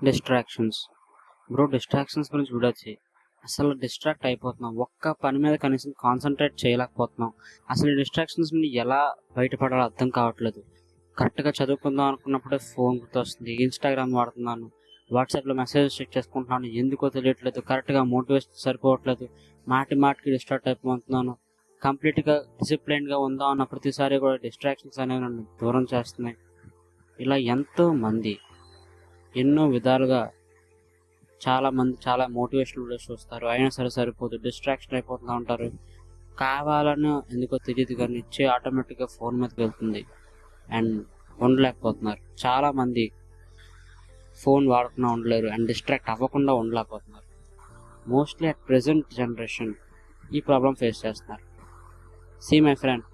Distractions. Bro distractions గురించి చూడొచ్చు. అసలు డిస్ట్రాక్ట్ అయిపోతున్నాం. ఒక్క పని మీద కనీసం కాన్సన్ట్రేట్ చేయలేకపోతున్నాం. అసలు ఈ డిస్ట్రాక్షన్స్ నుండి ఎలా బయటపడాలో అర్థం కావట్లేదు. కరెక్ట్గా చదువుకుందాం అనుకున్నప్పుడే ఫోన్ గుర్తొస్తుంది. ఇన్స్టాగ్రామ్ వాడుతున్నాను, వాట్సాప్లో మెసేజెస్ చెక్ చేసుకుంటున్నాను, ఎందుకో తెలియట్లేదు. కరెక్ట్గా మోటివేషన్ సరిపోవట్లేదు. మాటికి డిస్ట్రాక్ట్ అయిపోతున్నాను. కంప్లీట్గా డిసిప్లైన్గా ఉందాం అన్న ప్రతిసారి కూడా డిస్ట్రాక్షన్స్ అనేవి నన్ను దూరం చేస్తున్నాయి. ఇలా ఎంతోమంది ఎన్నో విధాలుగా చాలామంది చాలా మోటివేషనల్ వీడియోస్ చూస్తారు, అయినా సరే సరిపోదు, డిస్ట్రాక్షన్ అయిపోతూ ఉంటారు. కావాలని ఎందుకో తెలియదు కానీ ఇచ్చే ఆటోమేటిక్గా ఫోన్ మీదకి వెళ్తుంది అండ్ ఉండలేకపోతున్నారు. చాలామంది ఫోన్ వాడకుండా ఉండలేరు అండ్ డిస్ట్రాక్ట్ అవ్వకుండా ఉండలేకపోతున్నారు. మోస్ట్లీ అట్ ప్రెజెంట్ జనరేషన్ ఈ ప్రాబ్లం ఫేస్ చేస్తున్నారు. సీ మై ఫ్రెండ్,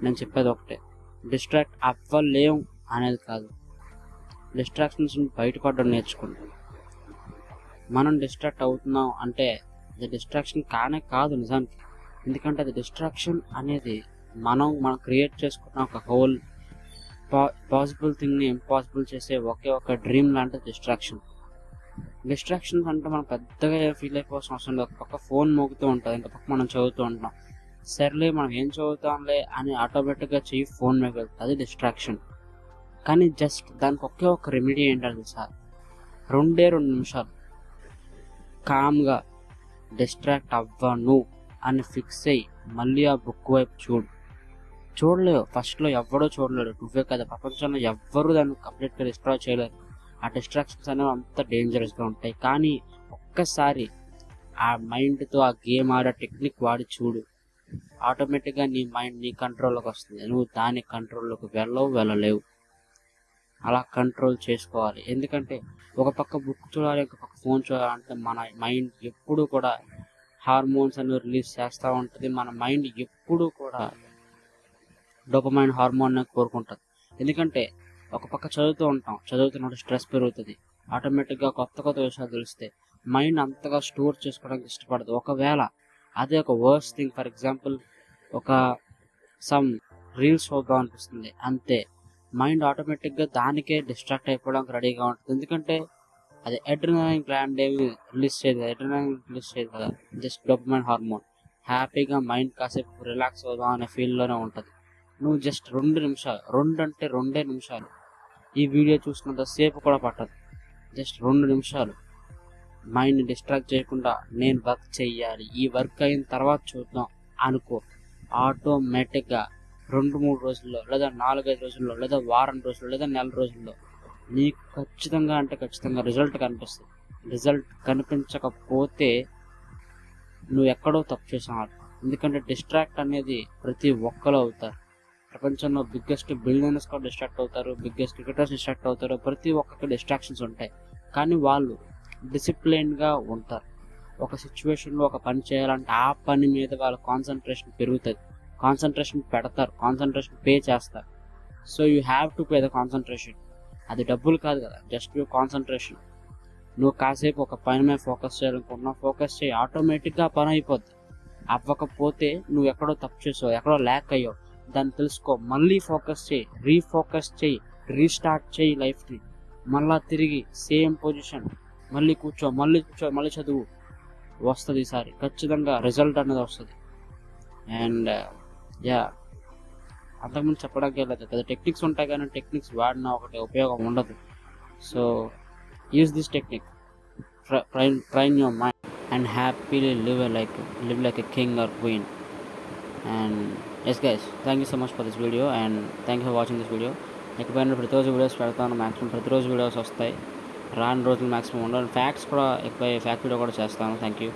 నేను చెప్పేది ఒకటే, డిస్ట్రాక్ట్ అవ్వలేం అనేది కాదు, డిస్ట్రాక్షన్స్ నుంచి బయటపడడం నేర్చుకుంటాం. మనం డిస్ట్రాక్ట్ అవుతున్నాం అంటే అది డిస్ట్రాక్షన్ కాదు నిజానికి. ఎందుకంటే అది డిస్ట్రాక్షన్ అనేది మనం క్రియేట్ చేసుకున్న ఒక హోల్ పాసిబుల్ థింగ్ని ఇంపాసిబుల్ చేసే ఒకే ఒక డ్రీమ్ లాంటి డిస్ట్రాక్షన్స్ అంటే మనం పెద్దగా ఫీల్ అయిపోవాల్సిన అవసరం లేదు. ఒక పక్క ఫోన్ మోగుతూ ఉంటుంది, ఇంక పక్క మనం చదువుతూ ఉంటాం. సర్లే మనం ఏం చదువుతాంలే అని ఆటోమేటిక్గా చెయ్యి ఫోన్ మీద వెళ్తుంది, అది డిస్ట్రాక్షన్. కానీ జస్ట్ దానికి ఒకే ఒక రెమెడీ ఏంటంటే తెలుసా, 2 నిమిషాలు కామ్గా డిస్ట్రాక్ట్ అవ్వను అని ఫిక్స్ అయ్యి మళ్ళీ ఆ బుక్ వైపు చూడలేవు. ఫస్ట్లో ఎవడో చూడలేడు, నువ్వే కదా, ప్రపంచంలో ఎవ్వరూ దాన్ని కంప్లీట్గా డిస్ట్రాయ్ చేయలేరు. ఆ డిస్ట్రాక్షన్స్ అనేవి అంత డేంజరస్గా ఉంటాయి. కానీ ఒక్కసారి ఆ మైండ్తో ఆ గేమ్ ఆడే టెక్నిక్ వాడి చూడు, ఆటోమేటిక్గా నీ మైండ్ నీ కంట్రోల్లోకి వస్తుంది. నువ్వు దాని కంట్రోల్లోకి వెళ్ళలేవు. అలా కంట్రోల్ చేసుకోవాలి. ఎందుకంటే ఒక పక్క బుక్ చూడాలి, ఒక పక్క ఫోన్ చూడాలంటే మన మైండ్ ఎప్పుడు కూడా హార్మోన్స్ అనేవి రిలీజ్ చేస్తూ ఉంటుంది. మన మైండ్ ఎప్పుడు కూడా డోపమైన్ హార్మోన్ కోరుకుంటుంది. ఎందుకంటే ఒక పక్క చదువుతున్నప్పుడు స్ట్రెస్ పెరుగుతుంది. ఆటోమేటిక్గా కొత్త విషయాలు తెలిస్తే మైండ్ అంతగా స్టోర్ చేసుకోవడానికి ఇష్టపడదు. ఒకవేళ అదే ఒక వర్స్ట్ థింగ్, ఫర్ ఎగ్జాంపుల్ ఒక సమ్ రీల్స్ చూద్దాం అనిపిస్తుంది, అంతే మైండ్ ఆటోమేటిక్గా దానికే డిస్ట్రాక్ట్ అయిపోవడానికి రెడీగా ఉంటుంది. ఎందుకంటే అది అడ్రినలిన్ గ్లాండ్ ఏమి రిలీజ్ చేయదు కదా, జస్ట్ డోపమైన్ హార్మోన్. హ్యాపీగా మైండ్ కాసేపు రిలాక్స్ అవుదాం అనే ఫీల్లోనే ఉంటుంది. నువ్వు జస్ట్ 2 నిమిషాలు, 2 నిమిషాలు ఈ వీడియో చూసినంత సేపు కూడా పట్టదు. జస్ట్ 2 నిమిషాలు మైండ్ని డిస్ట్రాక్ట్ చేయకుండా నేను వర్క్ చెయ్యాలి, ఈ వర్క్ అయిన తర్వాత చూద్దాం అనుకో, ఆటోమేటిక్గా 2-3 రోజుల్లో, లేదా 4-5 రోజుల్లో, లేదా వారం రోజుల్లో, లేదా నెల రోజుల్లో నీకు ఖచ్చితంగా రిజల్ట్ కనిపిస్తుంది. రిజల్ట్ కనిపించకపోతే నువ్వు ఎక్కడో తప్పు చేసావు. ఎందుకంటే డిస్ట్రాక్ట్ అనేది ప్రతి ఒక్కరు అవుతారు. ప్రపంచంలో బిగ్గెస్ట్ బిలియనర్స్ కూడా డిస్ట్రాక్ట్ అవుతారు, బిగ్గెస్ట్ క్రికెటర్స్ డిస్ట్రాక్ట్ అవుతారు. ప్రతి ఒక్కరికి డిస్ట్రాక్షన్స్ ఉంటాయి, కానీ వాళ్ళు డిసిప్లైన్గా ఉంటారు. ఒక సిచ్యువేషన్లో ఒక పని చేయాలంటే ఆ పని మీద వాళ్ళ కాన్సన్ట్రేషన్ పెరుగుతుంది, కాన్సన్ట్రేషన్ పెడతారు, కాన్సన్ట్రేషన్ పే చేస్తారు. So you have to pay the concentration. అది డబ్బులు కాదు కదా, జస్ట్ యువర్ కాన్సన్ట్రేషన్. నువ్వు కాసేపు ఒక పని మీద ఫోకస్ చేయాలనుకుంటున్నావు, ఫోకస్ చేయి, ఆటోమేటిక్గా పని అయిపోద్ది. అవ్వకపోతే నువ్వు ఎక్కడో తప్పు చేసావు, ఎక్కడో ల్యాక్ అయ్యావు, దాన్ని తెలుసుకో, మళ్ళీ ఫోకస్ చేయి, రీఫోకస్ చేయి, రీస్టార్ట్ చేయి లైఫ్ని. మళ్ళీ తిరిగి సేమ్ పొజిషన్, మళ్ళీ కూర్చో, మళ్ళీ చదువు, వస్తుంది. ఈసారి ఖచ్చితంగా రిజల్ట్ అనేది వస్తుంది. అండ్ అంతకుముందు చెప్పడానికి వెళ్ళదు కదా, టెక్నిక్స్ ఉంటాయి కానీ టెక్నిక్స్ వాడినా ఒకటి ఉపయోగం ఉండదు. So use this technique, train your mind and happily live like a king or queen. And yes guys, thank you so much for this video and thank you for watching this video. ఇకపైన ప్రతిరోజు videos పెడతాను, maximum ప్రతిరోజు videos వస్తాయి. రాని రోజులు maximum ఉండవు. Facts కూడా ఎక్కువ, ఫ్యాక్ట్ వీడియో కూడా చేస్తాను. Thank you.